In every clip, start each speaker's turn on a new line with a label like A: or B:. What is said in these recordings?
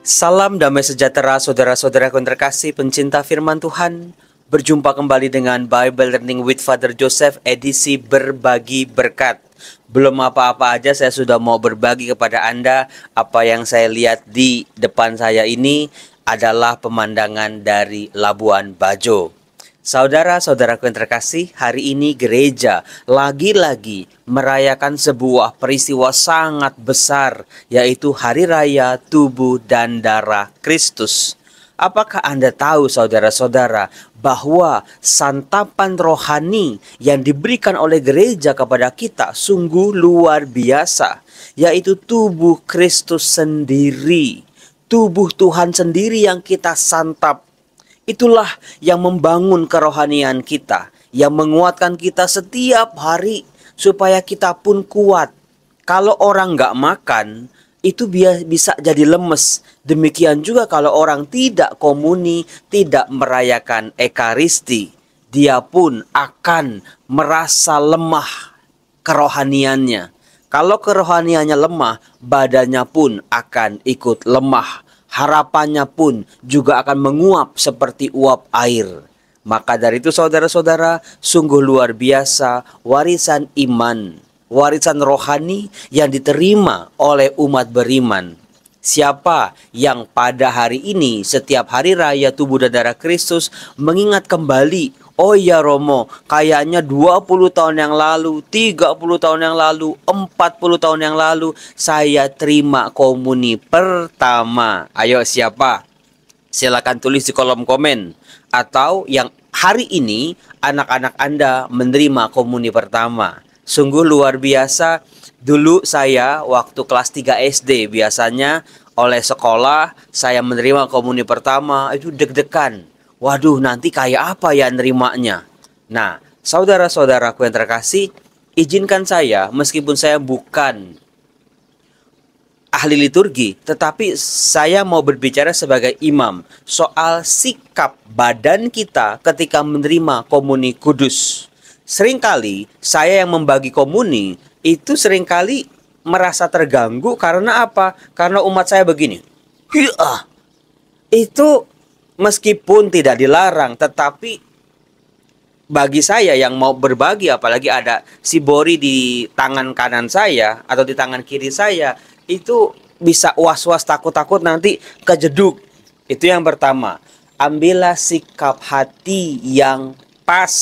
A: Salam damai sejahtera saudara-saudaraku yang terkasih pencinta firman Tuhan. Berjumpa kembali dengan Bible Learning with Father Joseph edisi berbagi berkat. Belum apa-apa aja saya sudah mau berbagi kepada Anda. Apa yang saya lihat di depan saya ini adalah pemandangan dari Labuan Bajo. Saudara-saudaraku yang terkasih, hari ini gereja lagi-lagi merayakan sebuah peristiwa sangat besar, yaitu Hari Raya Tubuh dan Darah Kristus. Apakah Anda tahu saudara-saudara bahwa santapan rohani yang diberikan oleh gereja kepada kita sungguh luar biasa, yaitu tubuh Kristus sendiri, tubuh Tuhan sendiri yang kita santap. Itulah yang membangun kerohanian kita, yang menguatkan kita setiap hari supaya kita pun kuat. Kalau orang nggak makan, itu bisa jadi lemes. Demikian juga kalau orang tidak komuni, tidak merayakan ekaristi, dia pun akan merasa lemah kerohaniannya. Kalau kerohaniannya lemah, badannya pun akan ikut lemah. Harapannya pun juga akan menguap seperti uap air. Maka dari itu saudara-saudara, sungguh luar biasa warisan iman, warisan rohani yang diterima oleh umat beriman. Siapa yang pada hari ini, setiap hari raya tubuh dan darah Kristus, mengingat kembali, oh ya Romo, kayaknya 20 tahun yang lalu, 30 tahun yang lalu, 40 tahun yang lalu, saya terima komuni pertama. Ayo siapa? Silakan tulis di kolom komen. Atau yang hari ini anak-anak Anda menerima komuni pertama. Sungguh luar biasa. Dulu saya waktu kelas 3 SD biasanya oleh sekolah saya menerima komuni pertama, itu deg-degan. Waduh, nanti kayak apa ya nerimanya? Nah, saudara-saudaraku yang terkasih, izinkan saya meskipun saya bukan ahli liturgi, tetapi saya mau berbicara sebagai imam soal sikap badan kita ketika menerima komuni kudus. Seringkali saya yang membagi komuni itu seringkali merasa terganggu karena apa? Karena umat saya begini. Itu meskipun tidak dilarang, tetapi bagi saya yang mau berbagi, apalagi ada si Bori di tangan kanan saya atau di tangan kiri saya, itu bisa was-was, takut-takut nanti kejeduk. Itu yang pertama. Ambillah sikap hati yang pas.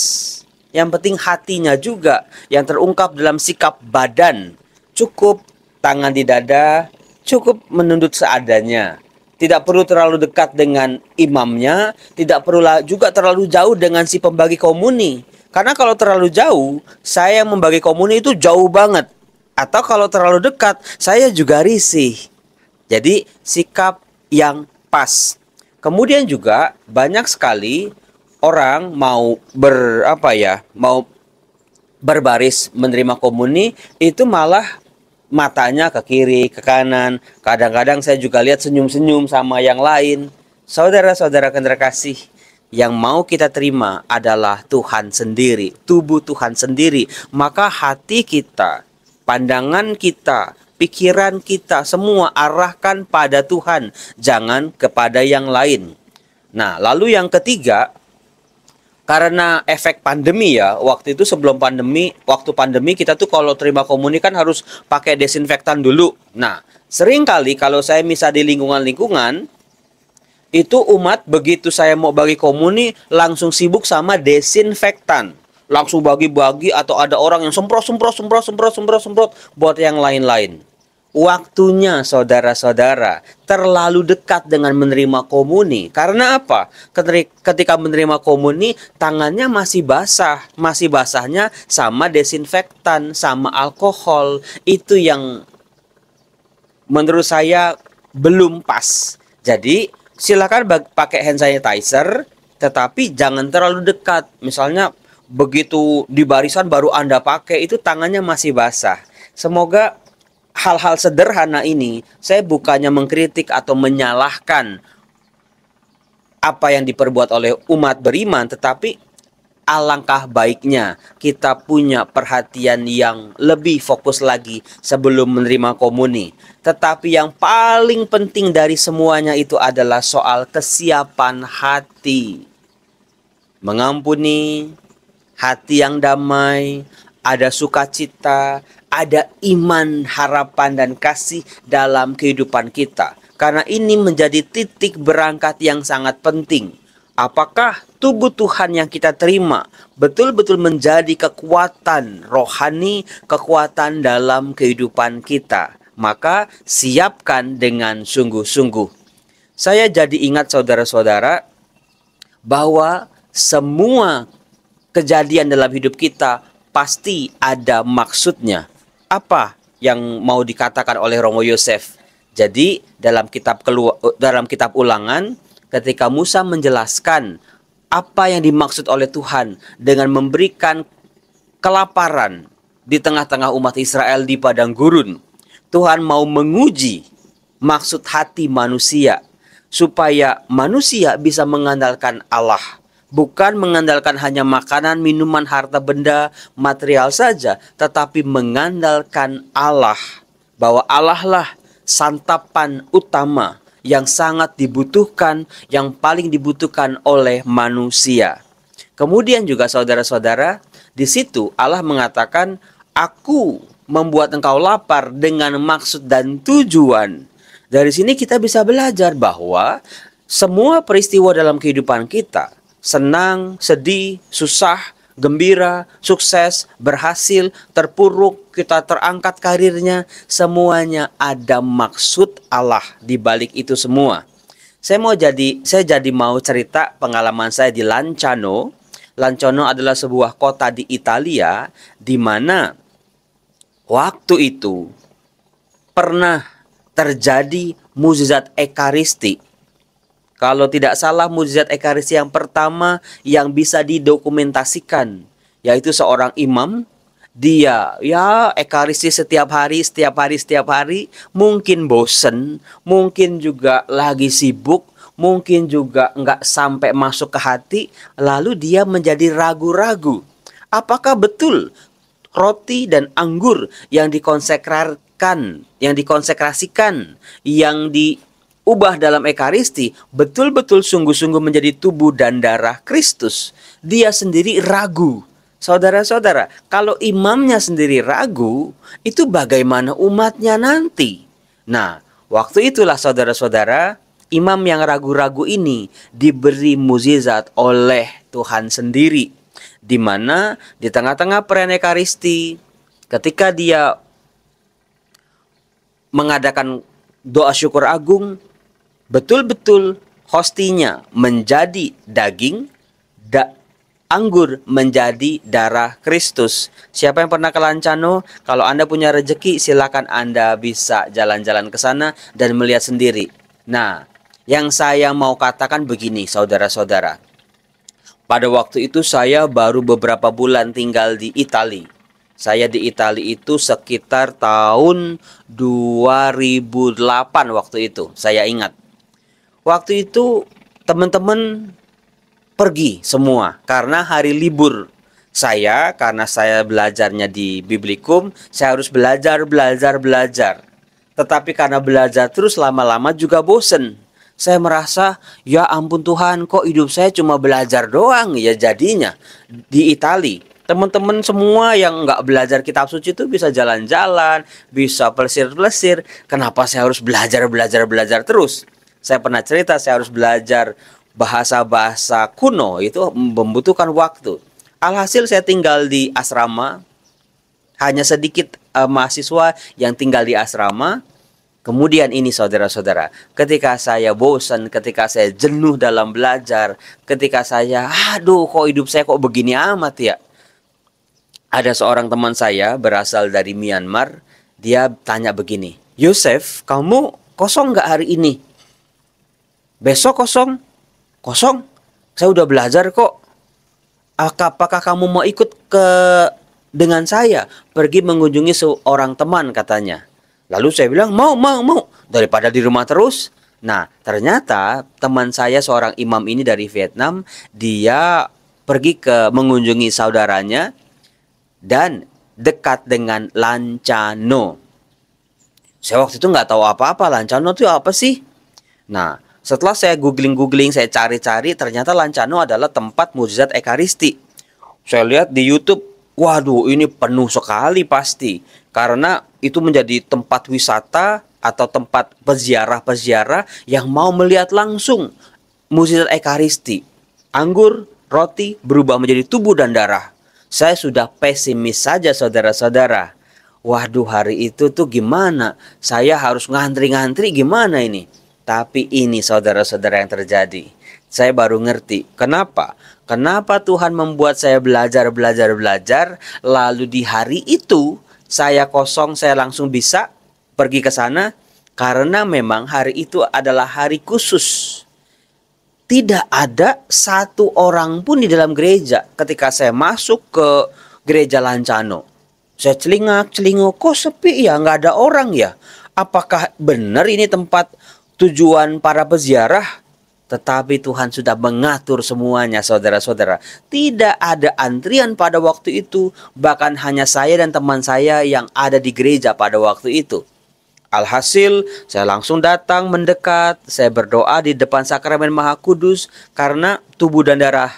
A: Yang penting hatinya juga yang terungkap dalam sikap badan. Cukup tangan di dada, cukup menunduk seadanya. Tidak perlu terlalu dekat dengan imamnya, tidak perlu juga terlalu jauh dengan si pembagi komuni. Karena kalau terlalu jauh, saya yang membagi komuni itu jauh banget. Atau kalau terlalu dekat, saya juga risih. Jadi sikap yang pas. Kemudian juga banyak sekali orang mau mau berbaris menerima komuni, itu malah matanya ke kiri, ke kanan. Kadang-kadang saya juga lihat senyum-senyum sama yang lain. Saudara-saudara yang terkasih, yang mau kita terima adalah Tuhan sendiri, tubuh Tuhan sendiri. Maka hati kita, pandangan kita, pikiran kita, semua arahkan pada Tuhan, jangan kepada yang lain. Nah, lalu yang ketiga, karena efek pandemi ya, waktu itu sebelum pandemi, waktu pandemi kita tuh kalau terima komuni kan harus pakai desinfektan dulu. Nah, seringkali kalau saya misal di lingkungan-lingkungan, itu umat begitu saya mau bagi komuni langsung sibuk sama desinfektan. Langsung bagi-bagi atau ada orang yang semprot buat yang lain-lain. Waktunya saudara-saudara terlalu dekat dengan menerima komuni. Karena apa? Ketika menerima komuni tangannya masih basah. Masih basahnya sama desinfektan, sama alkohol. Itu yang menurut saya belum pas. Jadi silakan pakai hand sanitizer, tetapi jangan terlalu dekat. Misalnya begitu di barisan baru Anda pakai, itu tangannya masih basah. Semoga hal-hal sederhana ini, saya bukannya mengkritik atau menyalahkan apa yang diperbuat oleh umat beriman, tetapi alangkah baiknya kita punya perhatian yang lebih fokus lagi sebelum menerima komuni. Tetapi yang paling penting dari semuanya itu adalah soal kesiapan hati. Mengampuni, hati yang damai, ada sukacita, ada iman, harapan, dan kasih dalam kehidupan kita. Karena ini menjadi titik berangkat yang sangat penting. Apakah tubuh Tuhan yang kita terima betul-betul menjadi kekuatan rohani, kekuatan dalam kehidupan kita? Maka siapkan dengan sungguh-sungguh. Saya jadi ingat saudara-saudara bahwa semua kejadian dalam hidup kita pasti ada maksudnya. Apa yang mau dikatakan oleh Romo Yosef? Jadi dalam kitab Ulangan, ketika Musa menjelaskan apa yang dimaksud oleh Tuhan dengan memberikan kelaparan di tengah-tengah umat Israel di padang gurun, Tuhan mau menguji maksud hati manusia supaya manusia bisa mengandalkan Allah. Bukan mengandalkan hanya makanan, minuman, harta benda, material saja, tetapi mengandalkan Allah. Bahwa Allah lah santapan utama yang sangat dibutuhkan, yang paling dibutuhkan oleh manusia. Kemudian juga saudara-saudara, di situ Allah mengatakan, "Aku membuat engkau lapar dengan maksud dan tujuan." Dari sini kita bisa belajar bahwa semua peristiwa dalam kehidupan kita, senang, sedih, susah, gembira, sukses, berhasil, terpuruk, kita terangkat karirnya, semuanya ada maksud Allah di balik itu semua. Saya jadi mau cerita pengalaman saya di Lanciano. Lanciano adalah sebuah kota di Italia di mana waktu itu pernah terjadi mukjizat Ekaristi. Kalau tidak salah, mukjizat Ekaristi yang pertama yang bisa didokumentasikan, yaitu seorang imam. Dia Ekaristi setiap hari, mungkin bosen, mungkin juga lagi sibuk, mungkin juga nggak sampai masuk ke hati, lalu dia menjadi ragu-ragu. Apakah betul roti dan anggur yang dikonsekrasikan, yang diubah dalam Ekaristi betul-betul sungguh-sungguh menjadi tubuh dan darah Kristus? Dia sendiri ragu. Saudara-saudara, kalau imamnya sendiri ragu, itu bagaimana umatnya nanti? Nah, waktu itulah saudara-saudara, imam yang ragu-ragu ini diberi mukjizat oleh Tuhan sendiri, di mana di tengah-tengah perayaan Ekaristi, ketika dia mengadakan doa syukur agung, betul-betul hostinya menjadi daging, anggur menjadi darah Kristus. Siapa yang pernah ke Lanciano? Kalau Anda punya rezeki, silakan Anda bisa jalan-jalan ke sana dan melihat sendiri. Nah, yang saya mau katakan begini, saudara-saudara. Pada waktu itu saya baru beberapa bulan tinggal di Italia. Saya di Italia itu sekitar tahun 2008 waktu itu, saya ingat. Waktu itu teman-teman pergi semua karena hari libur. Karena saya belajarnya di Biblikum, saya harus belajar. Tetapi karena belajar terus lama-lama juga bosen. Saya merasa, ya ampun Tuhan, kok hidup saya cuma belajar doang ya jadinya. Di Italia, teman-teman semua yang nggak belajar kitab suci itu bisa jalan-jalan, bisa plesir-plesir. Kenapa saya harus belajar terus? Saya pernah cerita saya harus belajar bahasa-bahasa kuno, itu membutuhkan waktu. Alhasil saya tinggal di asrama, hanya sedikit mahasiswa yang tinggal di asrama. Kemudian ini saudara-saudara, ketika saya bosan, ketika saya jenuh dalam belajar, ketika saya, kok hidup saya kok begini amat ya. Ada seorang teman saya berasal dari Myanmar, dia tanya begini, "Yosef, kamu kosong nggak hari ini?" "Besok kosong." "Kosong? Saya udah belajar kok." Apakah kamu mau ikut dengan saya pergi mengunjungi seorang teman?" katanya. Lalu saya bilang, mau. Daripada di rumah terus. Nah, ternyata teman saya seorang imam ini dari Vietnam, dia pergi ke mengunjungi saudaranya dan dekat dengan Lanciano. Saya waktu itu nggak tahu apa-apa, Lanciano itu apa sih? Nah, setelah saya googling, saya cari-cari, ternyata Lanciano adalah tempat mukjizat Ekaristi. Saya lihat di YouTube, waduh ini penuh sekali pasti. Karena itu menjadi tempat wisata atau tempat peziarah-peziarah yang mau melihat langsung mukjizat Ekaristi. Anggur, roti berubah menjadi tubuh dan darah. Saya sudah pesimis saja saudara-saudara. Waduh hari itu tuh gimana? Saya harus ngantri-ngantri gimana ini? Tapi ini saudara-saudara yang terjadi. Saya baru ngerti. Kenapa? Kenapa Tuhan membuat saya belajar. Lalu di hari itu saya kosong, saya langsung bisa pergi ke sana. Karena memang hari itu adalah hari khusus. Tidak ada satu orang pun di dalam gereja ketika saya masuk ke gereja Lanciano. Saya celingak, kok sepi ya, nggak ada orang ya. Apakah benar ini tempat tujuan para peziarah? Tetapi Tuhan sudah mengatur semuanya saudara-saudara. Tidak ada antrian pada waktu itu. Bahkan hanya saya dan teman saya yang ada di gereja pada waktu itu. Alhasil saya langsung datang mendekat. Saya berdoa di depan sakramen Maha Kudus. Karena tubuh dan darah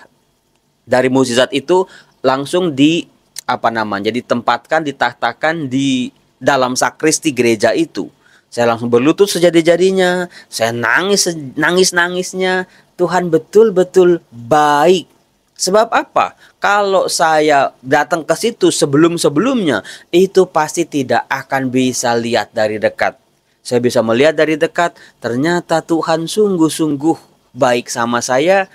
A: dari mukjizat itu langsung ditahtakan di dalam sakristi gereja itu. Saya langsung berlutut sejadi-jadinya. Saya nangis-nangisnya. Tuhan betul-betul baik. Sebab apa? Kalau saya datang ke situ sebelum-sebelumnya, itu pasti tidak akan bisa lihat dari dekat. Saya bisa melihat dari dekat, ternyata Tuhan sungguh-sungguh baik sama saya.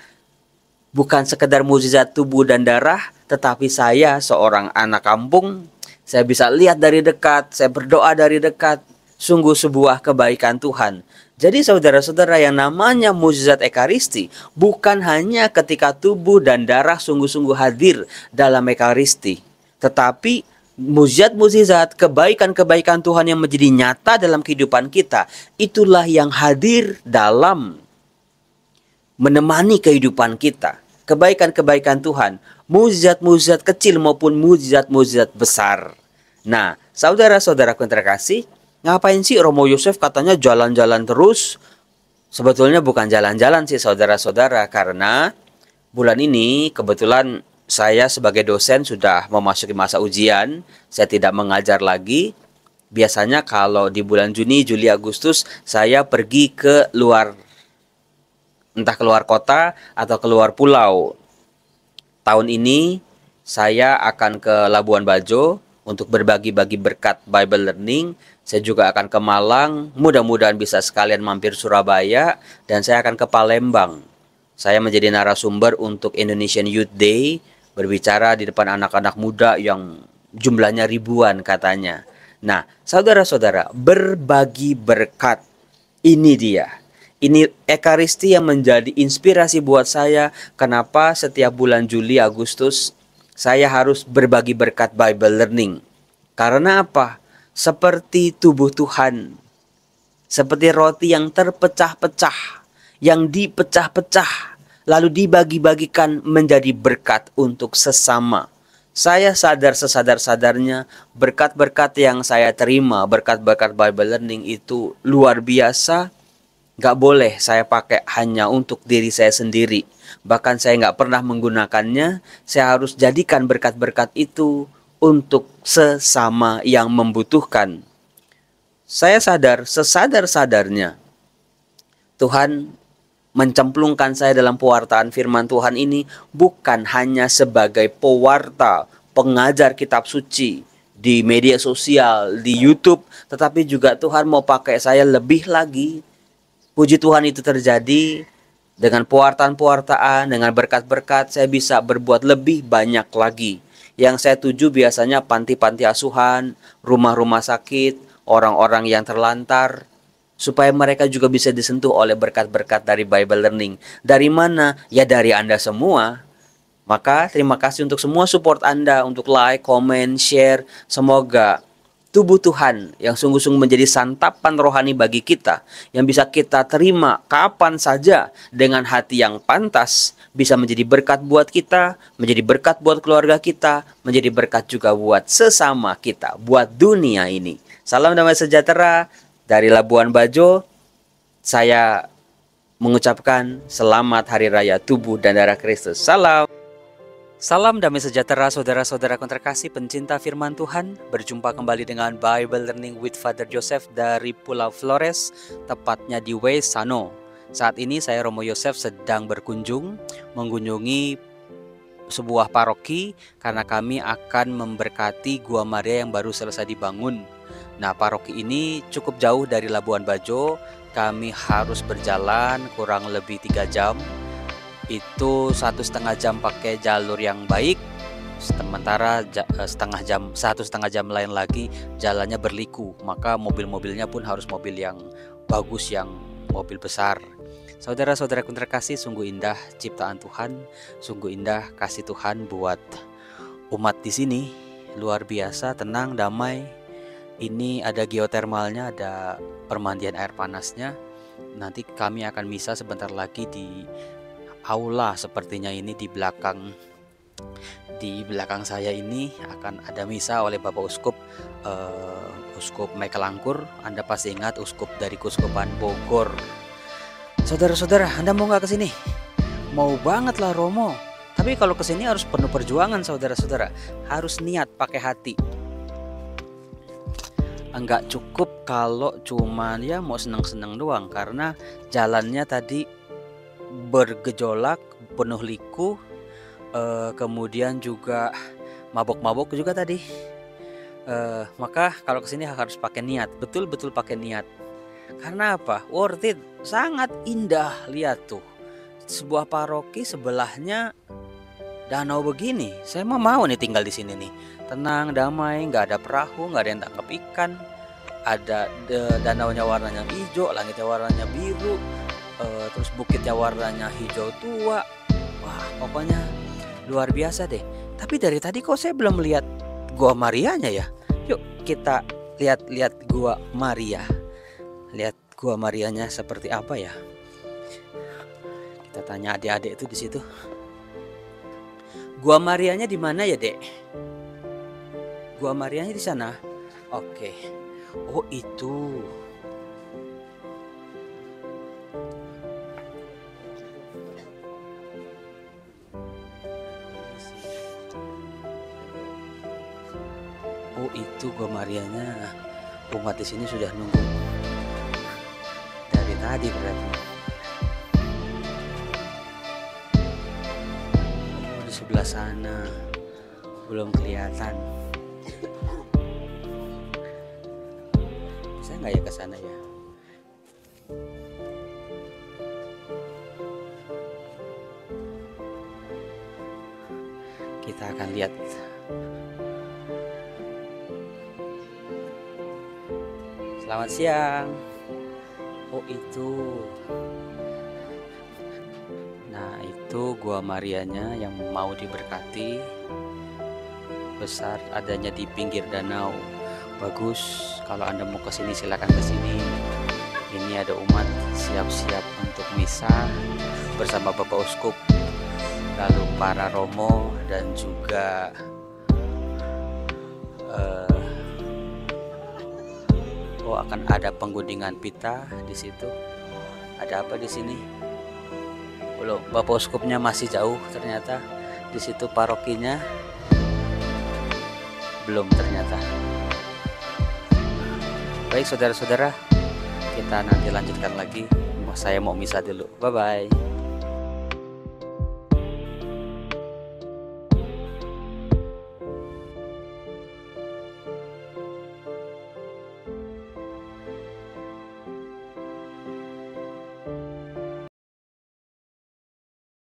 A: Bukan sekedar mukjizat tubuh dan darah, tetapi saya seorang anak kampung, saya bisa lihat dari dekat, saya berdoa dari dekat. Sungguh sebuah kebaikan Tuhan. Jadi saudara-saudara, yang namanya mukjizat Ekaristi bukan hanya ketika tubuh dan darah sungguh-sungguh hadir dalam Ekaristi, tetapi mukjizat-mukjizat, kebaikan-kebaikan Tuhan yang menjadi nyata dalam kehidupan kita, itulah yang hadir dalam menemani kehidupan kita. Kebaikan-kebaikan Tuhan, mukjizat-mukjizat kecil maupun mukjizat-mukjizat besar. Nah, saudara-saudaraku yang terkasih, ngapain sih Romo Yosef katanya jalan-jalan terus? Sebetulnya bukan jalan-jalan sih saudara-saudara, karena bulan ini kebetulan saya sebagai dosen sudah memasuki masa ujian. Saya tidak mengajar lagi. Biasanya kalau di bulan Juni, Juli, Agustus saya pergi ke luar, entah keluar kota atau keluar pulau. Tahun ini saya akan ke Labuan Bajo untuk berbagi-bagi berkat Bible Learning. Saya juga akan ke Malang, mudah-mudahan bisa sekalian mampir Surabaya, dan saya akan ke Palembang. Saya menjadi narasumber untuk Indonesian Youth Day, berbicara di depan anak-anak muda yang jumlahnya ribuan katanya. Nah, saudara-saudara, berbagi berkat, ini dia. Ini Ekaristi yang menjadi inspirasi buat saya. Kenapa setiap bulan Juli, Agustus saya harus berbagi berkat Bible Learning. Karena apa? Seperti tubuh Tuhan, seperti roti yang terpecah-pecah, yang dipecah-pecah, lalu dibagi-bagikan menjadi berkat untuk sesama. Saya sadar sesadar-sadarnya berkat-berkat yang saya terima, berkat-berkat Bible Learning itu luar biasa. Gak boleh saya pakai hanya untuk diri saya sendiri. Bahkan saya gak pernah menggunakannya. Saya harus jadikan berkat-berkat itu untuk sesama yang membutuhkan. Saya sadar sesadar-sadarnya Tuhan mencemplungkan saya dalam pewartaan firman Tuhan ini bukan hanya sebagai pewarta, pengajar kitab suci di media sosial, di YouTube, tetapi juga Tuhan mau pakai saya lebih lagi. Puji Tuhan itu terjadi dengan pewartaan-pewartaan, dengan berkat-berkat saya bisa berbuat lebih banyak lagi. Yang saya tuju biasanya panti-panti asuhan, rumah-rumah sakit, orang-orang yang terlantar, supaya mereka juga bisa disentuh oleh berkat-berkat dari Bible Learning. Dari mana? Ya dari Anda semua. Maka terima kasih untuk semua support Anda, untuk like, comment, share. Semoga tubuh Tuhan yang sungguh-sungguh menjadi santapan rohani bagi kita, yang bisa kita terima kapan saja dengan hati yang pantas, bisa menjadi berkat buat kita, menjadi berkat buat keluarga kita, menjadi berkat juga buat sesama kita, buat dunia ini. Salam damai sejahtera dari Labuan Bajo. Saya mengucapkan selamat Hari Raya Tubuh dan Darah Kristus. Salam. Salam damai sejahtera saudara-saudara terkasih pencinta firman Tuhan. Berjumpa kembali dengan Bible Learning with Father Joseph dari Pulau Flores, tepatnya di Wesano. Saat ini saya Romo Yosef sedang mengunjungi sebuah paroki karena kami akan memberkati Gua Maria yang baru selesai dibangun. Nah, paroki ini cukup jauh dari Labuan Bajo. Kami harus berjalan kurang lebih 3 jam. Itu 1,5 jam pakai jalur yang baik, sementara 1,5 jam lain lagi jalannya berliku, maka mobil-mobilnya pun harus mobil yang bagus, yang mobil besar. Saudara-saudara terkasih, sungguh indah ciptaan Tuhan, sungguh indah kasih Tuhan buat umat di sini, luar biasa, tenang, damai. Ini ada geotermalnya, ada permandian air panasnya. Nanti kami akan misa sebentar lagi di aula sepertinya ini. Di belakang saya ini akan ada misa oleh Bapak Uskup Michael Angkur. Anda pasti ingat, uskup dari Keuskupan Bogor. Saudara-saudara, Anda mau nggak ke sini? Mau banget lah Romo. Tapi kalau ke sini harus penuh perjuangan, saudara-saudara. Harus niat, pakai hati. Enggak cukup kalau cuman ya mau seneng-seneng doang, karena jalannya tadi bergejolak, penuh liku, kemudian juga mabok-mabok juga tadi. Maka kalau kesini harus pakai niat, betul-betul pakai niat. Karena apa? Worth it, sangat indah. Lihat tuh, sebuah paroki sebelahnya danau begini. Saya mau nih tinggal di sini nih, tenang, damai, nggak ada perahu, nggak ada yang tangkap ikan. Ada danaunya warnanya hijau, langitnya warnanya biru. Terus bukitnya warnanya hijau tua. Wah, pokoknya luar biasa deh. Tapi dari tadi kok saya belum melihat Gua Marianya ya. Yuk kita lihat Gua Maria. Lihat Gua Marianya seperti apa ya. Kita tanya adik-adik itu di situ. Gua Marianya di mana ya, Dek? Gua Marianya di sana. Oke. Oh, itu. Oh, itu Gua Marianya. Umat di sini sudah nunggu dari tadi berarti. Oh, di sebelah sana belum kelihatan. Bisa nggak ya ke sana ya? Kita akan lihat. Selamat siang. Oh, itu. Nah, itu Gua Marianya yang mau diberkati. Besar, adanya di pinggir danau. Bagus. Kalau Anda mau ke sini silakan ke sini. Ini ada umat siap-siap untuk misa bersama Bapak Uskup, lalu para romo, dan juga akan ada pengguntingan pita di situ. Ada apa di sini? Belum, Bapak Uskupnya masih jauh ternyata. Di situ parokinya belum ternyata. Baik saudara-saudara, kita nanti lanjutkan lagi. Saya mau misa dulu. Bye bye.